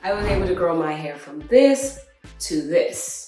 I was able to grow my hair from this to this.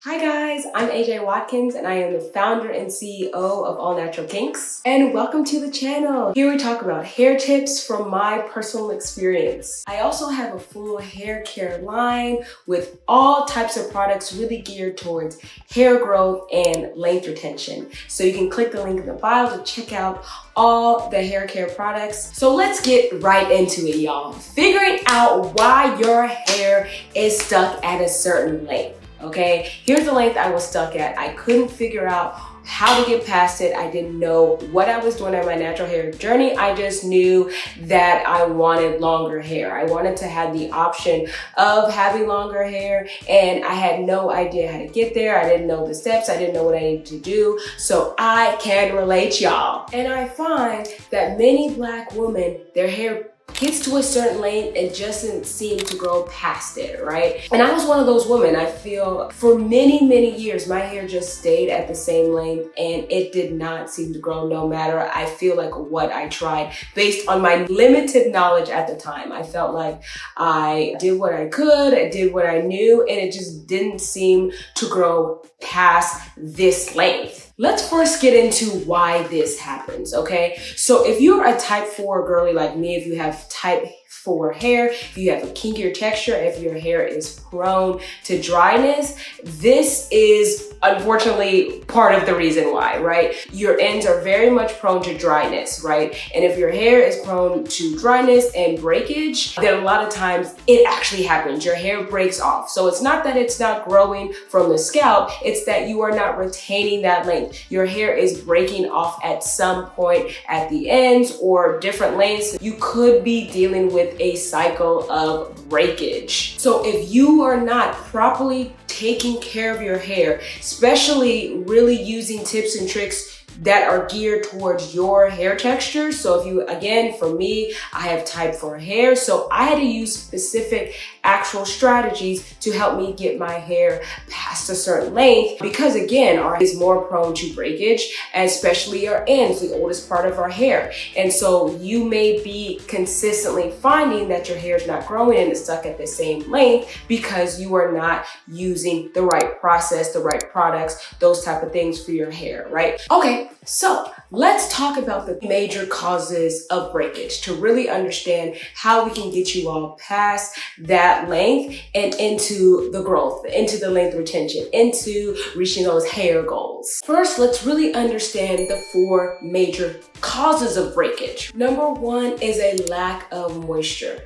Hi guys, I'm AJ Watkins and I am the founder and CEO of All Natural Kinks. And welcome to the channel. Here we talk about hair tips from my personal experience. I also have a full hair care line with all types of products really geared towards hair growth and length retention. So you can click the link in the bio to check out all the hair care products. So let's get right into it, y'all. Figuring out why your hair is stuck at a certain length. Okay, here's the length I was stuck at. I couldn't figure out how to get past it. I didn't know what I was doing on my natural hair journey. I just knew that I wanted longer hair. I wanted to have the option of having longer hair, and I had no idea how to get there. I didn't know the steps. I didn't know what I needed to do. So I can relate, y'all. And I find that many Black women, their hair gets to a certain length and just doesn't seem to grow past it, right? And I was one of those women. I feel for many years, my hair just stayed at the same length and it did not seem to grow no matter, I feel like, what I tried based on my limited knowledge at the time. I felt like I did what I could, I did what I knew, and it just didn't seem to grow past this length. Let's first get into why this happens, okay? So if you're a type 4 girly like me, if you have type 4 hair, if you have a kinkier texture, if your hair is prone to dryness, this is unfortunately part of the reason why, right? Your ends are very much prone to dryness, right? And if your hair is prone to dryness and breakage, then a lot of times it actually happens. Your hair breaks off. So it's not that it's not growing from the scalp, it's that you are not retaining that length. Your hair is breaking off at some point at the ends or different lengths. You could be dealing with a cycle of breakage. So if you are not properly taking care of your hair, especially really using tips and tricks that are geared towards your hair texture. So if you, again, for me, I have type 4 hair, so I had to use specific actual strategies to help me get my hair past a certain length, because again, our hair is more prone to breakage, and especially our ends, the oldest part of our hair. And so you may be consistently finding that your hair is not growing and it's stuck at the same length because you are not using the right process, the right products, those type of things for your hair, right? Okay, so let's talk about the major causes of breakage to really understand how we can get you all past that length and into the growth, into the length retention, into reaching those hair goals. First, let's really understand the 4 major causes of breakage. Number 1 is a lack of moisture.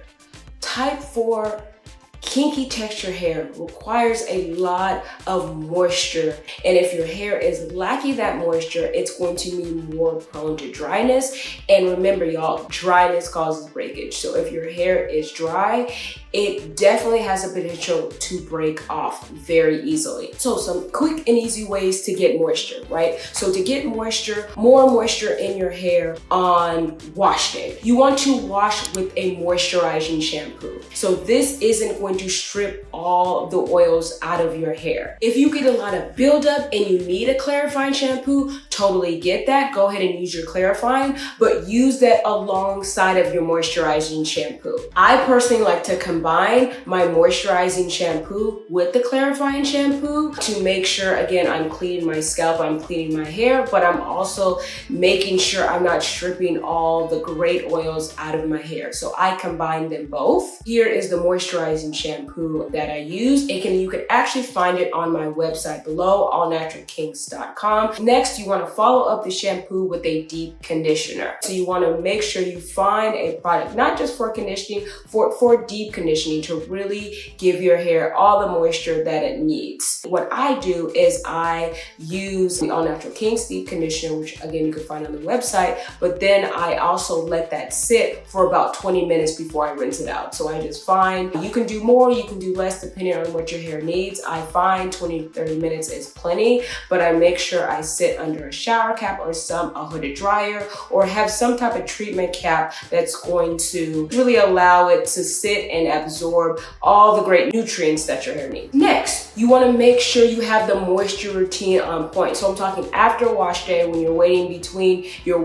Type 4 kinky texture hair requires a lot of moisture, and if your hair is lacking that moisture, it's going to be more prone to dryness. And remember, y'all, dryness causes breakage. So if your hair is dry, it definitely has the potential to break off very easily. So some quick and easy ways to get moisture, right? So to get moisture, more moisture in your hair on wash day, you want to wash with a moisturizing shampoo. So this isn't going to strip all the oils out of your hair. If you get a lot of buildup and you need a clarifying shampoo, totally get that. Go ahead and use your clarifying, but use that alongside of your moisturizing shampoo. I personally like to combine my moisturizing shampoo with the clarifying shampoo to make sure, again, I'm cleaning my scalp, I'm cleaning my hair, but I'm also making sure I'm not stripping all the great oils out of my hair. So I combine them both. Here is the moisturizing shampoo that I use. You can actually find it on my website below, allnaturalkinks.com. Next, you want to follow up the shampoo with a deep conditioner. So you want to make sure you find a product, not just for conditioning, for deep conditioning, to really give your hair all the moisture that it needs. What I do is I use the All Natural Kinks deep conditioner, which again, you can find on the website, but then I also let that sit for about 20 minutes before I rinse it out. So I just find, you can do more, you can do less depending on what your hair needs. I find 20 to 30 minutes is plenty, but I make sure I sit under a shower cap or a hooded dryer, or have some type of treatment cap that's going to really allow it to sit and absorb all the great nutrients that your hair needs. Next, you want to make sure you have the moisture routine on point. So I'm talking after wash day, when you're waiting between your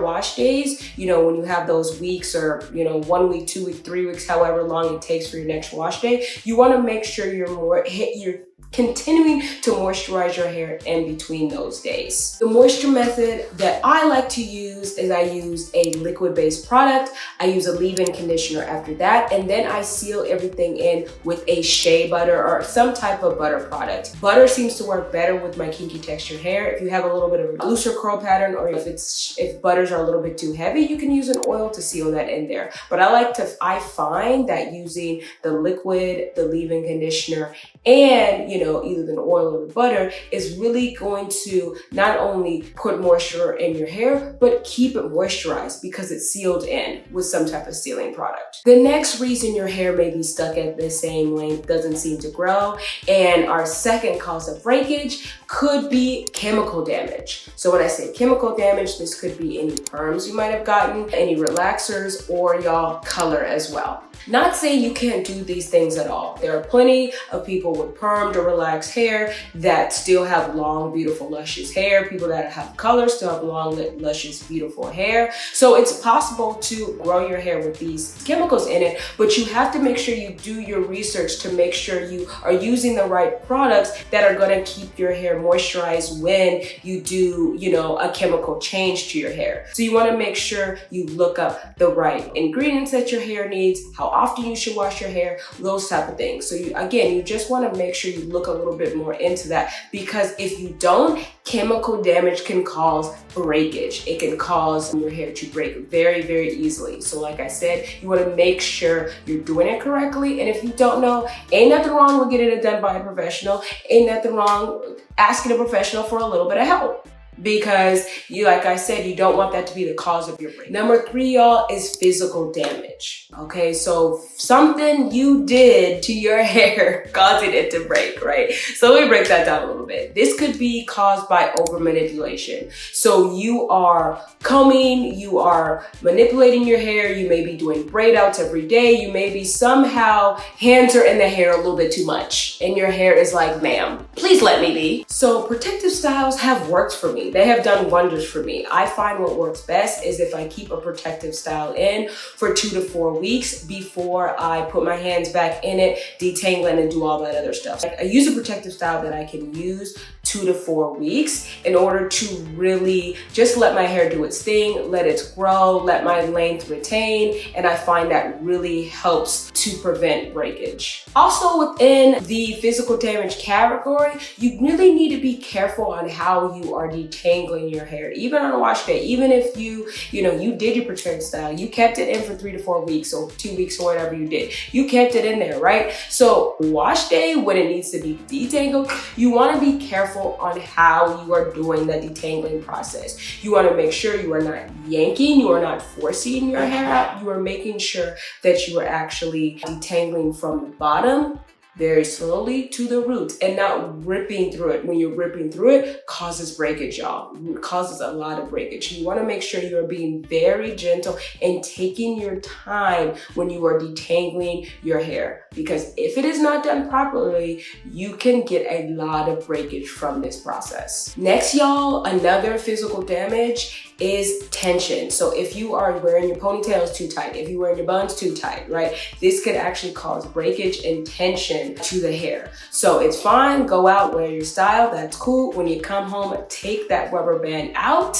wash days, when you have those weeks, or 1 week, 2 weeks, 3 weeks, however long it takes for your next wash day, you want to make sure you're continuing to moisturize your hair in between those days. The moisture method that I like to use is I use a liquid-based product. I use a leave-in conditioner after that, and then I seal everything in with a shea butter or some type of butter product. Butter seems to work better with my kinky textured hair. If you have a little bit of a looser curl pattern, or if butters are a little bit too heavy, you can use an oil to seal that in there. But I find that using the liquid, the leave-in conditioner, and either the oil or the butter is really going to not only put moisture in your hair, but keep it moisturized because it's sealed in with some type of sealing product. The next reason your hair may be stuck at the same length, doesn't seem to grow, and our second cause of breakage could be chemical damage. So when I say chemical damage, this could be any perms you might have gotten, any relaxers, or y'all color as well. Not saying you can't do these things at all. There are plenty of people with permed or relaxed hair that still have long, beautiful, luscious hair. People that have color still have long, luscious, beautiful hair. So it's possible to grow your hair with these chemicals in it, but you have to make sure you do your research to make sure you are using the right products that are going to keep your hair moisturized when you do, a chemical change to your hair. So you want to make sure you look up the right ingredients that your hair needs, how often you should wash your hair, those type of things. So you just want to make sure you look a little bit more into that, because if you don't, chemical damage can cause breakage. It can cause your hair to break very, very easily. So like I said, you want to make sure you're doing it correctly. And if you don't know, ain't nothing wrong with getting it done by a professional. Ain't nothing wrong asking a professional for a little bit of help. Because like I said, you don't want that to be the cause of your break. Number 3, y'all, is physical damage. Okay, so something you did to your hair causing it to break, right? So let me break that down a little bit. This could be caused by over manipulation. So you are combing, you are manipulating your hair, you may be doing braid outs every day, you may be somehow hands are in the hair a little bit too much, and your hair is like, ma'am, please let me be. So protective styles have worked for me. They have done wonders for me. I find what works best is if I keep a protective style in for 2 to 4 weeks before I put my hands back in it, detangling and do all that other stuff. I use a protective style that I can use 2 to 4 weeks in order to really just let my hair do its thing, let it grow, let my length retain, and I find that really helps to prevent breakage. Also within the physical damage category, you really need to be careful on how you are detangling your hair, even on a wash day. Even if you did your protective style, you kept it in for 3 to 4 weeks or 2 weeks or whatever you did, you kept it in there, right? So wash day, when it needs to be detangled, you want to be careful on how you are doing the detangling process. You want to make sure you are not yanking, you are not forcing your hair out, you are making sure that you are actually detangling from the bottom very slowly to the roots and not ripping through it. When you're ripping through it, causes breakage, y'all. It causes a lot of breakage. You want to make sure you're being very gentle and taking your time when you are detangling your hair, because if it is not done properly, you can get a lot of breakage from this process. Next, y'all, another physical damage is tension. So if you are wearing your ponytails too tight, if you're wearing your buns too tight, right, this could actually cause breakage and tension to the hair. So it's fine, go out, wear your style, that's cool. When you come home, take that rubber band out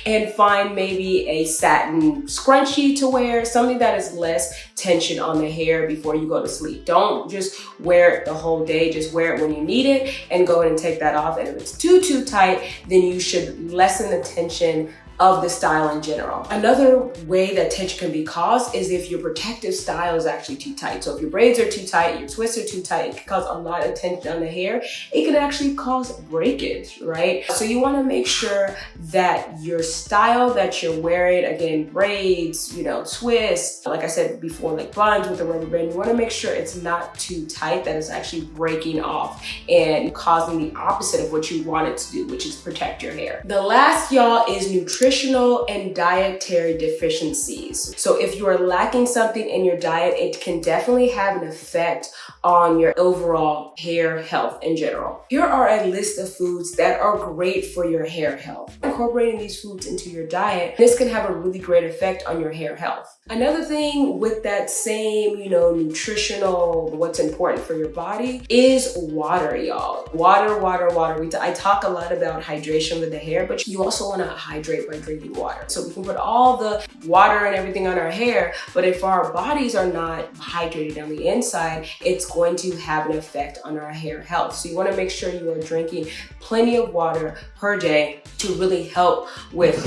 and find maybe a satin scrunchie to wear, something that is less tension on the hair before you go to sleep. Don't just wear it the whole day, just wear it when you need it and go ahead and take that off. And if it's too tight, then you should lessen the tension of the style in general. Another way that tension can be caused is if your protective style is actually too tight. So if your braids are too tight, your twists are too tight, it can cause a lot of tension on the hair. It can actually cause breakage, right? So you want to make sure that your style that you're wearing, again, braids, twists, like I said before, like buns with a rubber band, you want to make sure it's not too tight, that it's actually breaking off and causing the opposite of what you want it to do, which is protect your hair. The last, y'all, is nutritional and dietary deficiencies. So if you are lacking something in your diet, it can definitely have an effect on your overall hair health in general. Here are a list of foods that are great for your hair health. Incorporating these foods into your diet, this can have a really great effect on your hair health. Another thing with that same, nutritional, what's important for your body is water, y'all. Water, water, water. I talk a lot about hydration with the hair, but you also want to hydrate by drinking water. So we can put all the water and everything on our hair, but if our bodies are not hydrated on the inside, it's going to have an effect on our hair health. So you want to make sure you are drinking plenty of water per day to really help with,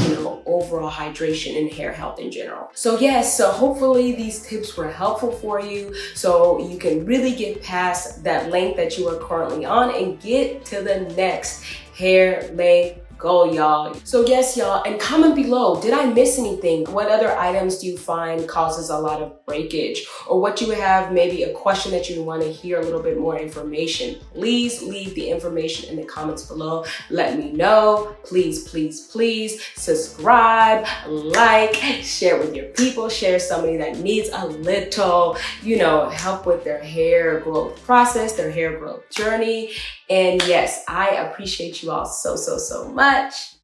overall hydration and hair health in general. So yes, so hopefully these tips were helpful for you so you can really get past that length that you are currently on and get to the next hair length goal, y'all. So yes, y'all, and comment below, did I miss anything? What other items do you find causes a lot of breakage? Or what you have, maybe a question that you want to hear a little bit more information? Please leave the information in the comments below. Let me know. Please, please, please subscribe, like, share with your people, share somebody that needs a little, help with their hair growth process, their hair growth journey. And yes, I appreciate you all so, so, so much.